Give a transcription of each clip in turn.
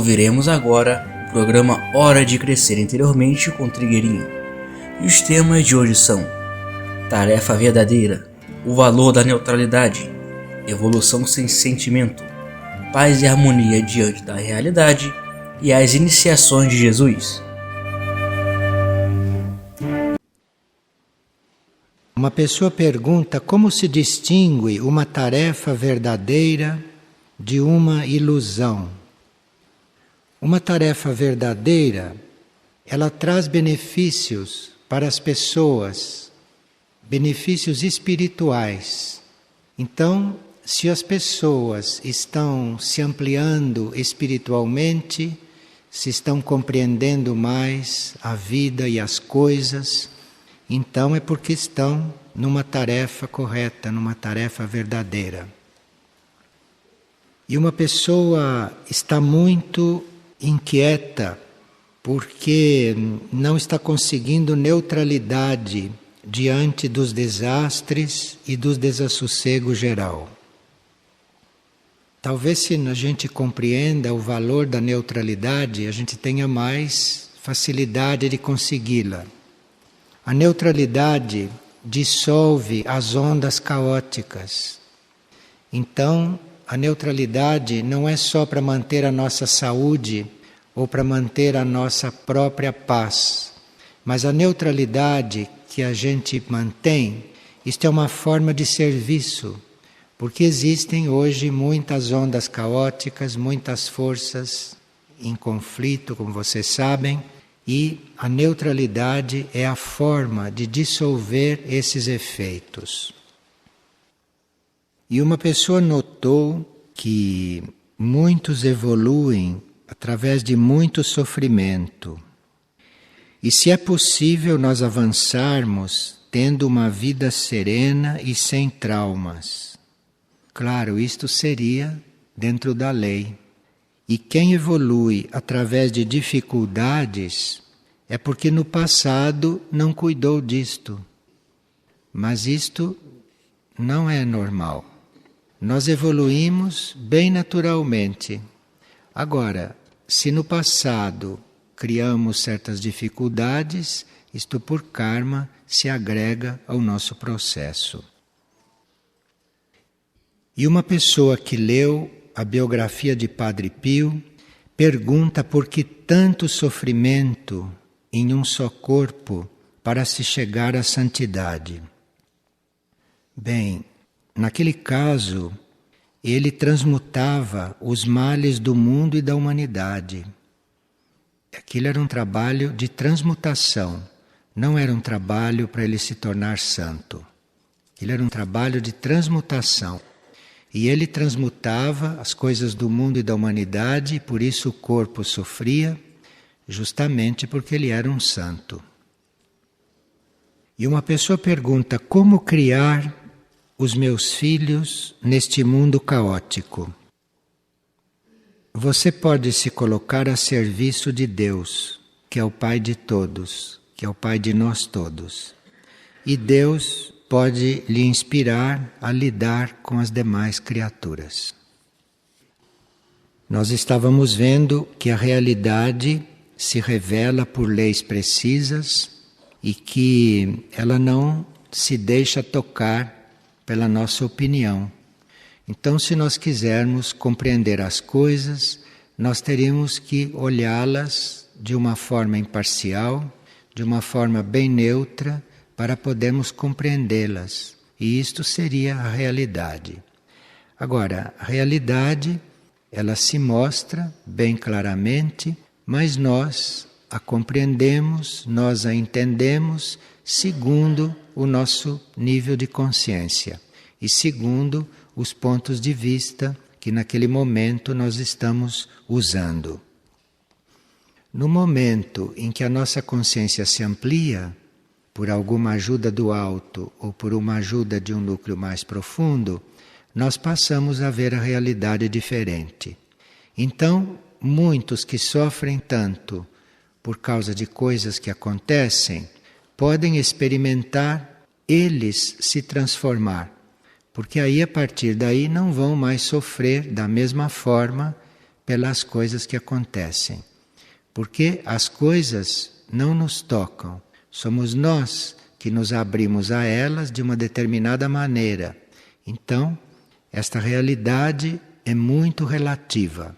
Ouviremos agora o programa Hora de Crescer Interiormente com Trigueirinho. E os temas de hoje são: tarefa verdadeira, o valor da neutralidade, evolução sem sentimento, paz e harmonia diante da realidade e as iniciações de Jesus. Uma pessoa pergunta como se distingue uma tarefa verdadeira de uma ilusão. Uma tarefa verdadeira, ela traz benefícios para as pessoas, benefícios espirituais. Então, se as pessoas estão se ampliando espiritualmente, se estão compreendendo mais a vida e as coisas, então é porque estão numa tarefa correta, numa tarefa verdadeira. E uma pessoa está muito inquieta porque não está conseguindo neutralidade diante dos desastres e dos desassossego geral. Talvez se a gente compreenda o valor da neutralidade, a gente tenha mais facilidade de consegui-la. A neutralidade dissolve as ondas caóticas. Então, a neutralidade não é só para manter a nossa saúde ou para manter a nossa própria paz, mas a neutralidade que a gente mantém, isto é uma forma de serviço, porque existem hoje muitas ondas caóticas, muitas forças em conflito, como vocês sabem, e a neutralidade é a forma de dissolver esses efeitos. E uma pessoa notou que muitos evoluem através de muito sofrimento. E se é possível nós avançarmos tendo uma vida serena e sem traumas. Claro, isto seria dentro da lei. E quem evolui através de dificuldades é porque no passado não cuidou disto. Mas isto não é normal. Nós evoluímos bem naturalmente. Agora, se no passado criamos certas dificuldades, isto por karma se agrega ao nosso processo. E uma pessoa que leu a biografia de Padre Pio pergunta por que tanto sofrimento em um só corpo para se chegar à santidade. Bem, naquele caso, ele transmutava os males do mundo e da humanidade. Aquilo era um trabalho de transmutação, não era um trabalho para ele se tornar santo. Aquilo era um trabalho de transmutação. E ele transmutava as coisas do mundo e da humanidade, e por isso o corpo sofria, justamente porque ele era um santo. E uma pessoa pergunta: como criar os meus filhos neste mundo caótico? Você pode se colocar a serviço de Deus, que é o Pai de todos, que é o Pai de nós todos. E Deus pode lhe inspirar a lidar com as demais criaturas. Nós estávamos vendo que a realidade se revela por leis precisas e que ela não se deixa tocar pela nossa opinião. Então, se nós quisermos compreender as coisas, nós teríamos que olhá-las de uma forma imparcial, de uma forma bem neutra, para podermos compreendê-las. E isto seria a realidade. Agora, a realidade, ela se mostra bem claramente, mas nós a compreendemos, nós a entendemos segundo o nosso nível de consciência e segundo os pontos de vista que naquele momento nós estamos usando. No momento em que a nossa consciência se amplia, por alguma ajuda do alto ou por uma ajuda de um núcleo mais profundo, nós passamos a ver a realidade diferente. Então, muitos que sofrem tanto por causa de coisas que acontecem, podem experimentar eles se transformar, porque aí a partir daí não vão mais sofrer da mesma forma pelas coisas que acontecem. Porque as coisas não nos tocam, somos nós que nos abrimos a elas de uma determinada maneira. Então, esta realidade é muito relativa.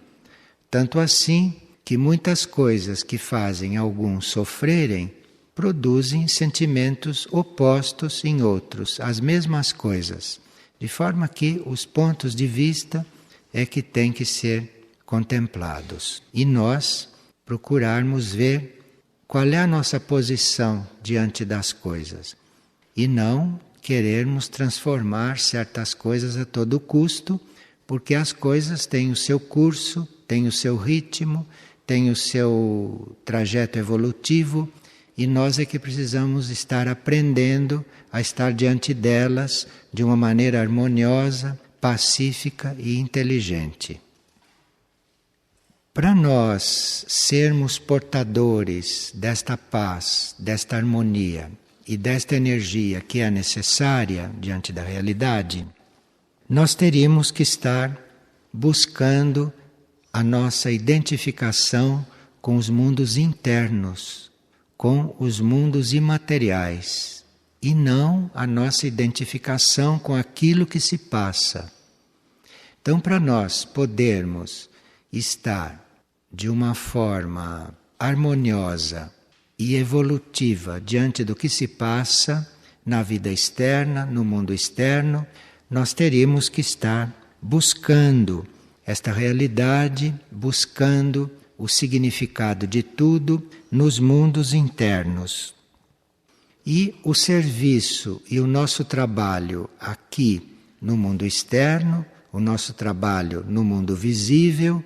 Tanto assim que muitas coisas que fazem alguns sofrerem produzem sentimentos opostos em outros, as mesmas coisas. De forma que os pontos de vista é que têm que ser contemplados. E nós procurarmos ver qual é a nossa posição diante das coisas. E não querermos transformar certas coisas a todo custo, porque as coisas têm o seu curso, têm o seu ritmo, têm o seu trajeto evolutivo, e nós é que precisamos estar aprendendo a estar diante delas de uma maneira harmoniosa, pacífica e inteligente. Para nós sermos portadores desta paz, desta harmonia e desta energia que é necessária diante da realidade, nós teríamos que estar buscando a nossa identificação com os mundos internos, com os mundos imateriais, e não a nossa identificação com aquilo que se passa. Então, para nós podermos estar de uma forma harmoniosa e evolutiva diante do que se passa na vida externa, no mundo externo, nós teríamos que estar buscando esta realidade, buscando o significado de tudo nos mundos internos. E o serviço e o nosso trabalho aqui no mundo externo, o nosso trabalho no mundo visível,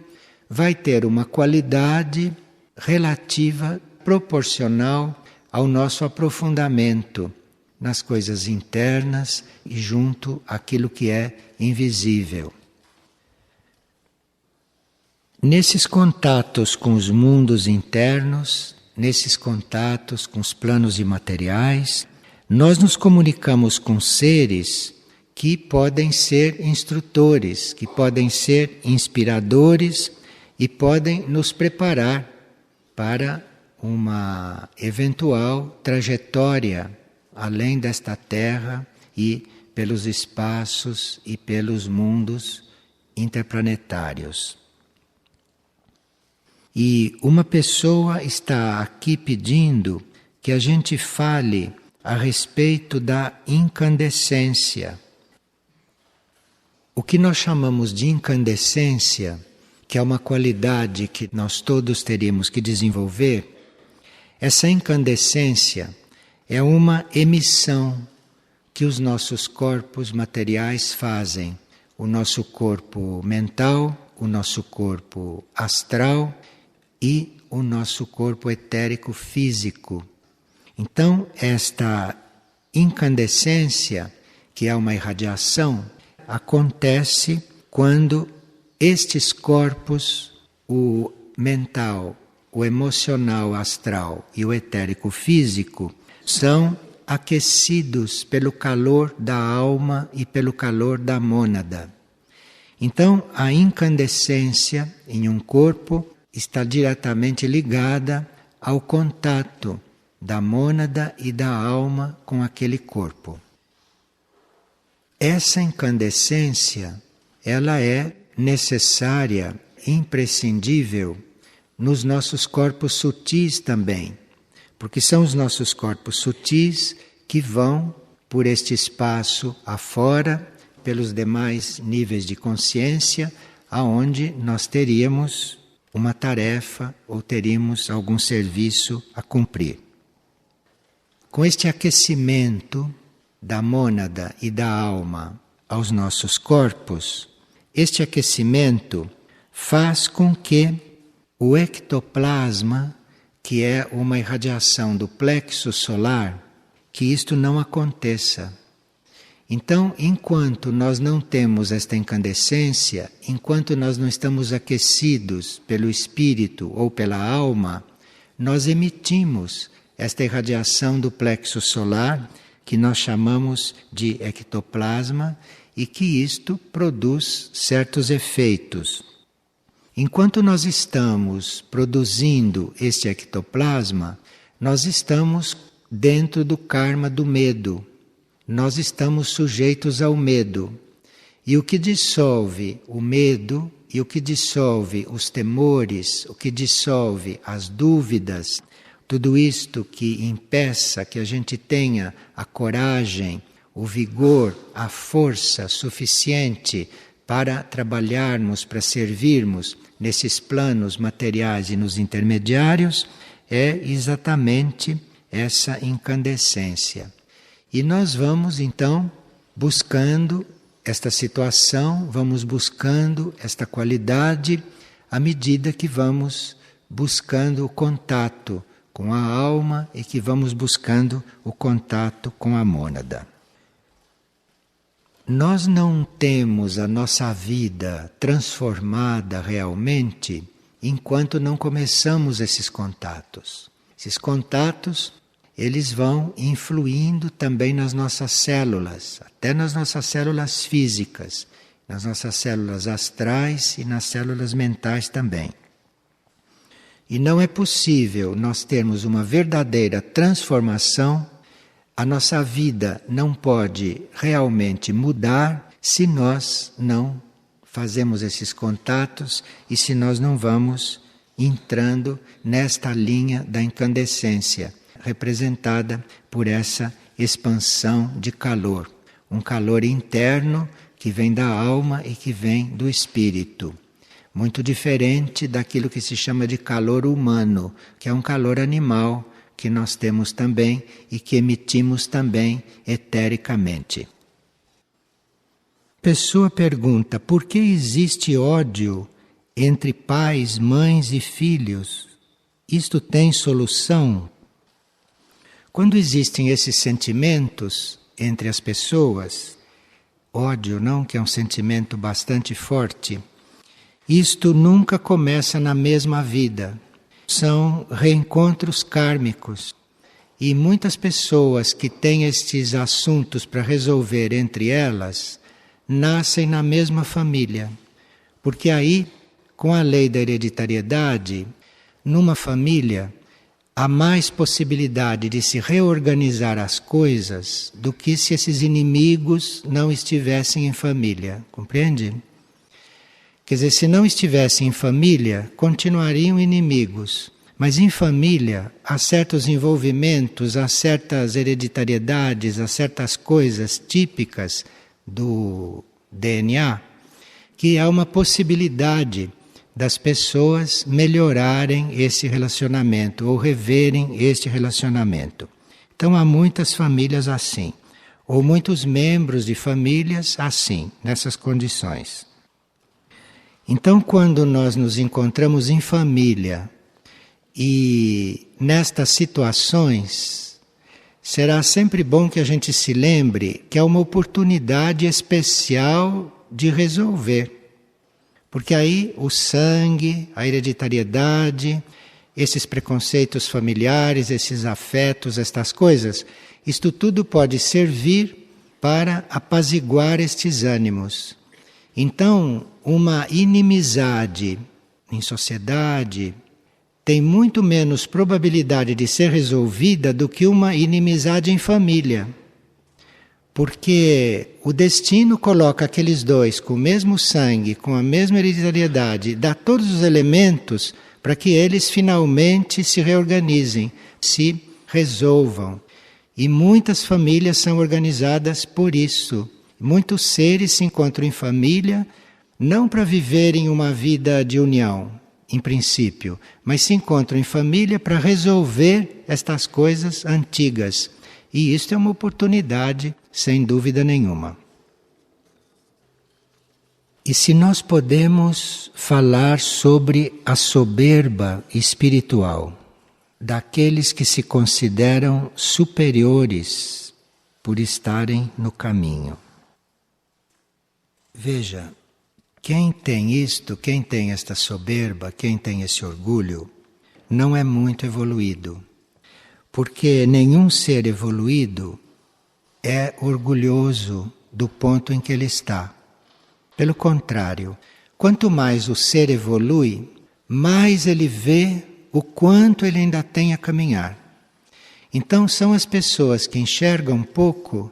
vai ter uma qualidade relativa, proporcional ao nosso aprofundamento nas coisas internas e junto àquilo que é invisível. Nesses contatos com os mundos internos, nesses contatos com os planos imateriais, nós nos comunicamos com seres que podem ser instrutores, que podem ser inspiradores e podem nos preparar para uma eventual trajetória além desta terra e pelos espaços e pelos mundos interplanetários. E uma pessoa está aqui pedindo que a gente fale a respeito da incandescência. O que nós chamamos de incandescência, que é uma qualidade que nós todos teríamos que desenvolver, essa incandescência é uma emissão que os nossos corpos materiais fazem. O nosso corpo mental, o nosso corpo astral e o nosso corpo etérico físico. Então, esta incandescência, que é uma irradiação, acontece quando estes corpos, o mental, o emocional astral e o etérico físico, são aquecidos pelo calor da alma e pelo calor da mônada. Então, a incandescência em um corpo está diretamente ligada ao contato da mônada e da alma com aquele corpo. Essa incandescência, ela é necessária, imprescindível nos nossos corpos sutis também, porque são os nossos corpos sutis que vão por este espaço afora, pelos demais níveis de consciência, aonde nós teríamos uma tarefa ou teríamos algum serviço a cumprir. Com este aquecimento da mônada e da alma aos nossos corpos, este aquecimento faz com que o ectoplasma, que é uma irradiação do plexo solar, que isto não aconteça. Então, enquanto nós não temos esta incandescência, enquanto nós não estamos aquecidos pelo espírito ou pela alma, nós emitimos esta irradiação do plexo solar, que nós chamamos de ectoplasma, e que isto produz certos efeitos. Enquanto nós estamos produzindo este ectoplasma, nós estamos dentro do karma do medo. Nós estamos sujeitos ao medo. E o que dissolve o medo, e o que dissolve os temores, o que dissolve as dúvidas, tudo isto que impeça que a gente tenha a coragem, o vigor, a força suficiente para trabalharmos, para servirmos nesses planos materiais e nos intermediários, é exatamente essa incandescência. E nós vamos então buscando esta situação, vamos buscando esta qualidade à medida que vamos buscando o contato com a alma e que vamos buscando o contato com a mônada. Nós não temos a nossa vida transformada realmente enquanto não começamos esses contatos. Esses contatos, eles vão influindo também nas nossas células, até nas nossas células físicas, nas nossas células astrais e nas células mentais também. E não é possível nós termos uma verdadeira transformação. A nossa vida não pode realmente mudar se nós não fazemos esses contatos e se nós não vamos entrando nesta linha da incandescência, representada por essa expansão de calor. Um calor interno que vem da alma e que vem do espírito. Muito diferente daquilo que se chama de calor humano, que é um calor animal, que nós temos também e que emitimos também etericamente. Pessoa pergunta: por que existe ódio entre pais, mães e filhos? Isto tem solução? Quando existem esses sentimentos entre as pessoas, ódio, não, que é um sentimento bastante forte, isto nunca começa na mesma vida. São reencontros kármicos. E muitas pessoas que têm estes assuntos para resolver entre elas, nascem na mesma família. Porque aí, com a lei da hereditariedade, numa família, há mais possibilidade de se reorganizar as coisas do que se esses inimigos não estivessem em família. Compreende? Quer dizer, se não estivessem em família, continuariam inimigos. Mas em família, há certos envolvimentos, há certas hereditariedades, há certas coisas típicas do DNA, que há uma possibilidade das pessoas melhorarem esse relacionamento ou reverem este relacionamento. Então há muitas famílias assim, ou muitos membros de famílias assim, nessas condições. Então, quando nós nos encontramos em família e nestas situações, será sempre bom que a gente se lembre que é uma oportunidade especial de resolver. Porque aí o sangue, a hereditariedade, esses preconceitos familiares, esses afetos, estas coisas, isto tudo pode servir para apaziguar estes ânimos. Então, uma inimizade em sociedade tem muito menos probabilidade de ser resolvida do que uma inimizade em família. Porque o destino coloca aqueles dois com o mesmo sangue, com a mesma hereditariedade, dá todos os elementos para que eles finalmente se reorganizem, se resolvam. E muitas famílias são organizadas por isso. Muitos seres se encontram em família, não para viverem uma vida de união, em princípio, mas se encontram em família para resolver estas coisas antigas. E isto é uma oportunidade, sem dúvida nenhuma. E se nós podemos falar sobre a soberba espiritual daqueles que se consideram superiores por estarem no caminho. Veja, quem tem isto, quem tem esta soberba, quem tem esse orgulho, não é muito evoluído. Porque nenhum ser evoluído é orgulhoso do ponto em que ele está. Pelo contrário, quanto mais o ser evolui, mais ele vê o quanto ele ainda tem a caminhar. Então são as pessoas que enxergam pouco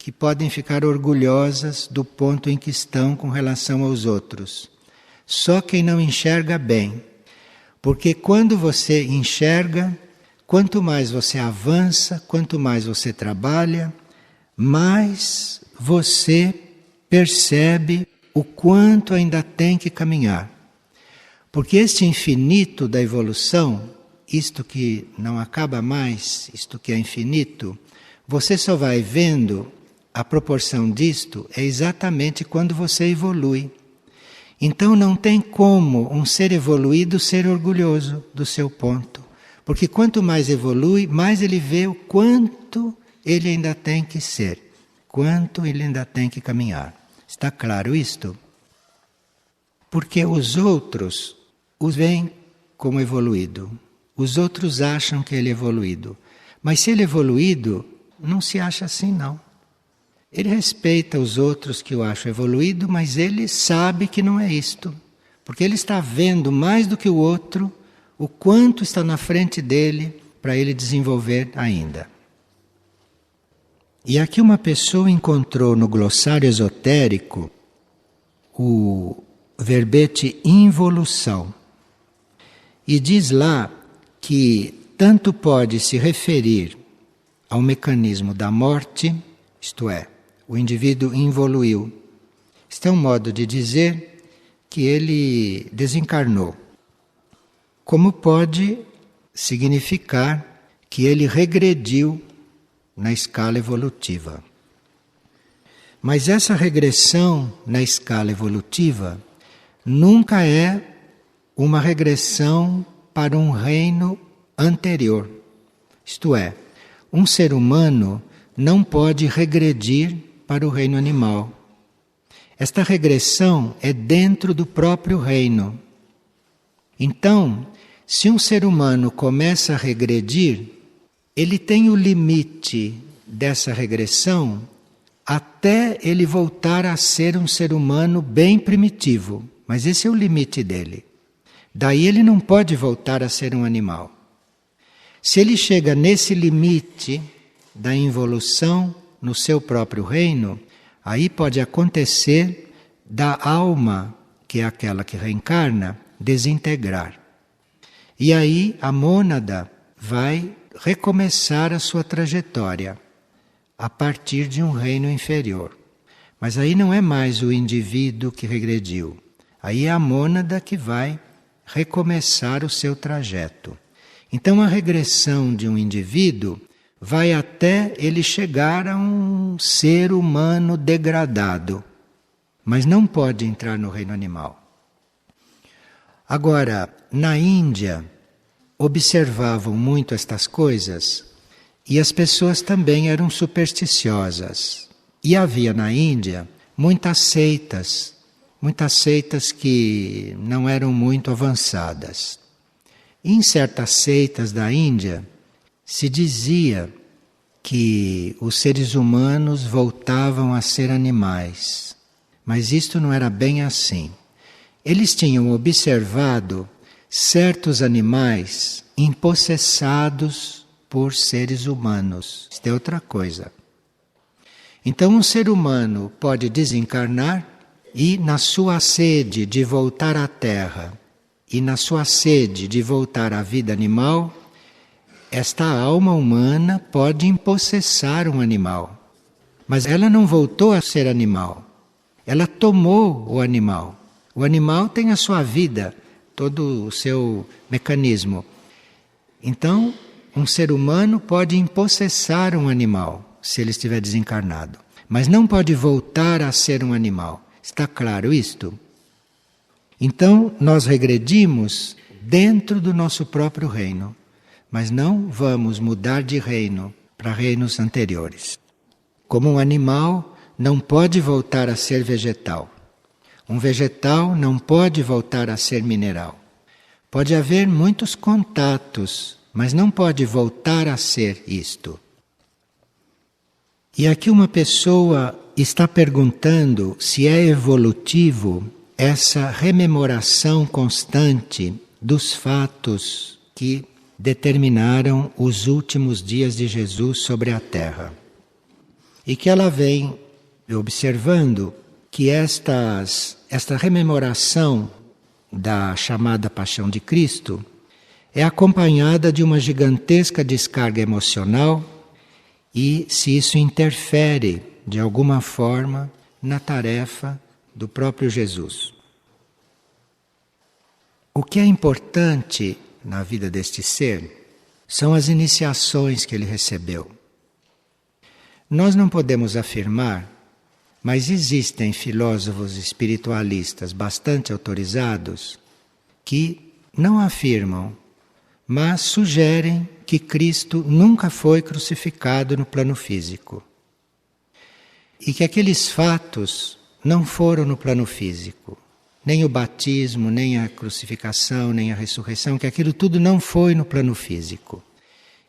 que podem ficar orgulhosas do ponto em que estão com relação aos outros. Só quem não enxerga bem. Porque quando você enxerga, quanto mais você avança, quanto mais você trabalha, mais você percebe o quanto ainda tem que caminhar. Porque este infinito da evolução, isto que não acaba mais, isto que é infinito, você só vai vendo a proporção disto é exatamente quando você evolui. Então não tem como um ser evoluído ser orgulhoso do seu ponto. Porque quanto mais evolui, mais ele vê o quanto ele ainda tem que ser, quanto ele ainda tem que caminhar. Está claro isto? Porque os outros os veem como evoluído. Os outros acham que ele é evoluído. Mas se ele é evoluído, não se acha assim não. Ele respeita os outros que o acham evoluído, mas ele sabe que não é isto. Porque ele está vendo mais do que o outro o quanto está na frente dele para ele desenvolver ainda. E aqui uma pessoa encontrou no glossário esotérico o verbete involução. E diz lá que tanto pode se referir ao mecanismo da morte, isto é, o indivíduo involuiu. Este é um modo de dizer que ele desencarnou. Como pode significar que ele regrediu na escala evolutiva. Mas essa regressão na escala evolutiva nunca é uma regressão para um reino anterior. Isto é, um ser humano não pode regredir para o reino animal. Esta regressão é dentro do próprio reino. Então, se um ser humano começa a regredir, ele tem o limite dessa regressão até ele voltar a ser um ser humano bem primitivo. Mas esse é o limite dele. Daí ele não pode voltar a ser um animal. Se ele chega nesse limite da involução no seu próprio reino, aí pode acontecer da alma, que é aquela que reencarna, desintegrar. E aí a mônada vai recomeçar a sua trajetória a partir de um reino inferior. Mas aí não é mais o indivíduo que regrediu. Aí é a mônada que vai recomeçar o seu trajeto. Então a regressão de um indivíduo vai até ele chegar a um ser humano degradado, mas não pode entrar no reino animal. Agora, na Índia, observavam muito estas coisas e as pessoas também eram supersticiosas. E havia na Índia muitas seitas que não eram muito avançadas. Em certas seitas da Índia, se dizia que os seres humanos voltavam a ser animais. Mas isto não era bem assim. Eles tinham observado certos animais impossessados por seres humanos. Isto é outra coisa. Então um ser humano pode desencarnar e na sua sede de voltar à Terra e na sua sede de voltar à vida animal, esta alma humana pode impossessar um animal. Mas ela não voltou a ser animal. Ela tomou o animal. O animal tem a sua vida, todo o seu mecanismo. Então, um ser humano pode impossessar um animal, se ele estiver desencarnado. Mas não pode voltar a ser um animal. Está claro isto? Então, nós regredimos dentro do nosso próprio reino. Mas não vamos mudar de reino para reinos anteriores. Como um animal não pode voltar a ser vegetal. Um vegetal não pode voltar a ser mineral. Pode haver muitos contatos, mas não pode voltar a ser isto. E aqui uma pessoa está perguntando se é evolutivo essa rememoração constante dos fatos que determinaram os últimos dias de Jesus sobre a terra. E que ela vem observando que esta rememoração da chamada Paixão de Cristo é acompanhada de uma gigantesca descarga emocional e se isso interfere de alguma forma na tarefa do próprio Jesus. O que é importante na vida deste ser são as iniciações que ele recebeu. Nós não podemos afirmar, mas existem filósofos espiritualistas bastante autorizados que não afirmam, mas sugerem que Cristo nunca foi crucificado no plano físico. E que aqueles fatos não foram no plano físico. Nem o batismo, nem a crucificação, nem a ressurreição, que aquilo tudo não foi no plano físico.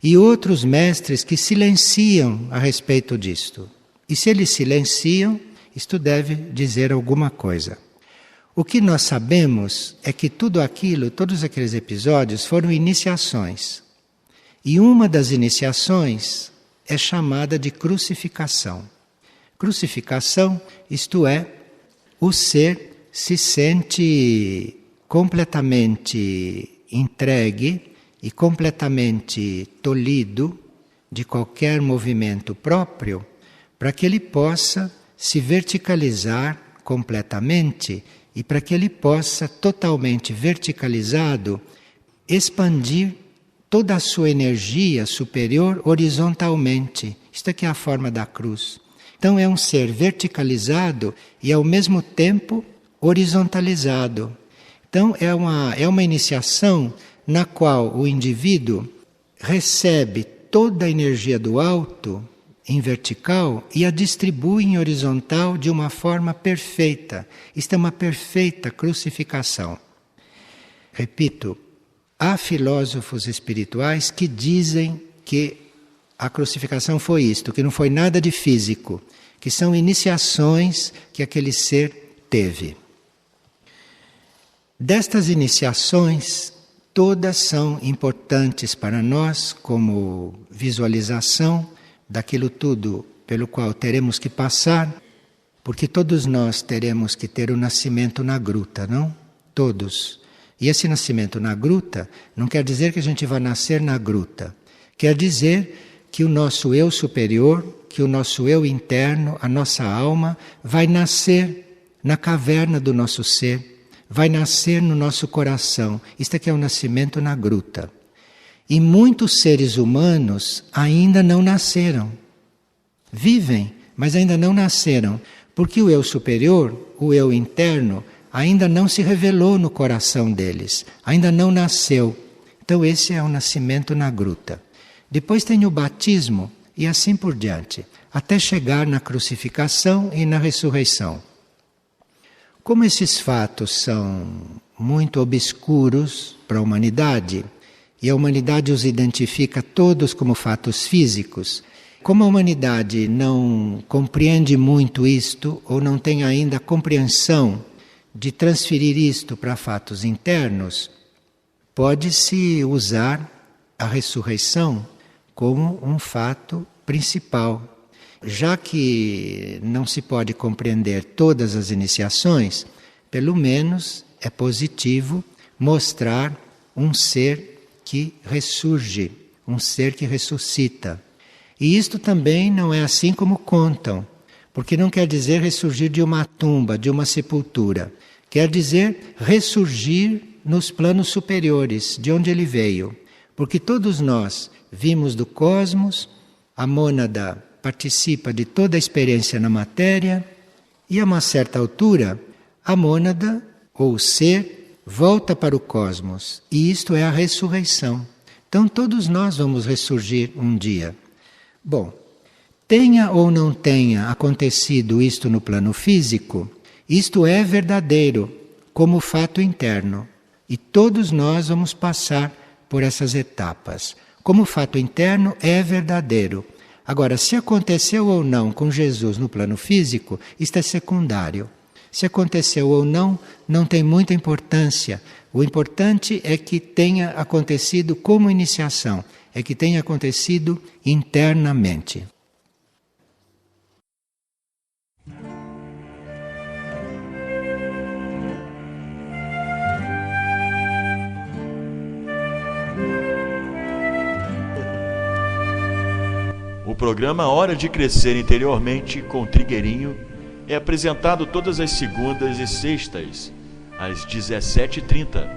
E outros mestres que silenciam a respeito disto. E se eles silenciam, isto deve dizer alguma coisa. O que nós sabemos é que tudo aquilo, todos aqueles episódios foram iniciações. E uma das iniciações é chamada de crucificação. Crucificação, isto é, o ser se sente completamente entregue e completamente tolhido de qualquer movimento próprio para que ele possa se verticalizar completamente e para que ele possa, totalmente verticalizado, expandir toda a sua energia superior horizontalmente. Isto aqui é a forma da cruz. Então é um ser verticalizado e ao mesmo tempo horizontalizado. Então é uma iniciação na qual o indivíduo recebe toda a energia do alto em vertical e a distribui em horizontal de uma forma perfeita. Isto é uma perfeita crucificação. Repito, há filósofos espirituais que dizem que a crucificação foi isto, que não foi nada de físico, que são iniciações que aquele ser teve. Destas iniciações, todas são importantes para nós como visualização daquilo tudo pelo qual teremos que passar, porque todos nós teremos que ter o nascimento na gruta, não? Todos. E esse nascimento na gruta não quer dizer que a gente vai nascer na gruta. Quer dizer que o nosso eu superior, que o nosso eu interno, a nossa alma, vai nascer na caverna do nosso ser, vai nascer no nosso coração. Isto aqui é o nascimento na gruta. E muitos seres humanos ainda não nasceram. Vivem, mas ainda não nasceram, porque o eu superior, o eu interno, ainda não se revelou no coração deles, ainda não nasceu. Então esse é o nascimento na gruta. Depois tem o batismo e assim por diante, até chegar na crucificação e na ressurreição. Como esses fatos são muito obscuros para a humanidade, e a humanidade os identifica todos como fatos físicos, como a humanidade não compreende muito isto, ou não tem ainda a compreensão de transferir isto para fatos internos, pode-se usar a ressurreição como um fato principal. Já que não se pode compreender todas as iniciações, pelo menos é positivo mostrar um ser que ressurge, um ser que ressuscita. E isto também não é assim como contam, porque não quer dizer ressurgir de uma tumba, de uma sepultura. Quer dizer ressurgir nos planos superiores, de onde ele veio. Porque todos nós vimos do cosmos, a mônada participa de toda a experiência na matéria, e a uma certa altura, a mônada, ou o ser, volta para o cosmos, e isto é a ressurreição. Então todos nós vamos ressurgir um dia. Bom, tenha ou não tenha acontecido isto no plano físico, isto é verdadeiro, como fato interno. E todos nós vamos passar por essas etapas. Como fato interno é verdadeiro. Agora, se aconteceu ou não com Jesus no plano físico, isto é secundário. Se aconteceu ou não, não tem muita importância. O importante é que tenha acontecido como iniciação, é que tenha acontecido internamente. O programa Hora de Crescer Interiormente com Trigueirinho é apresentado todas as segundas e sextas, às 17h30.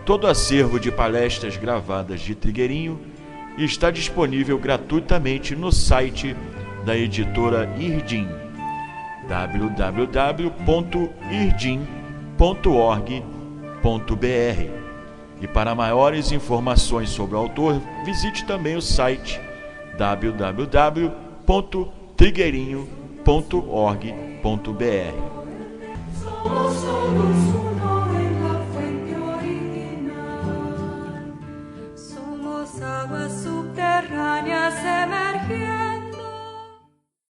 Todo acervo de palestras gravadas de Trigueirinho está disponível gratuitamente no site da editora Irdim, www.irdim.org.br. E para maiores informações sobre o autor, visite também o site www.trigueirinho.org.br. Somos aguas subterráneas.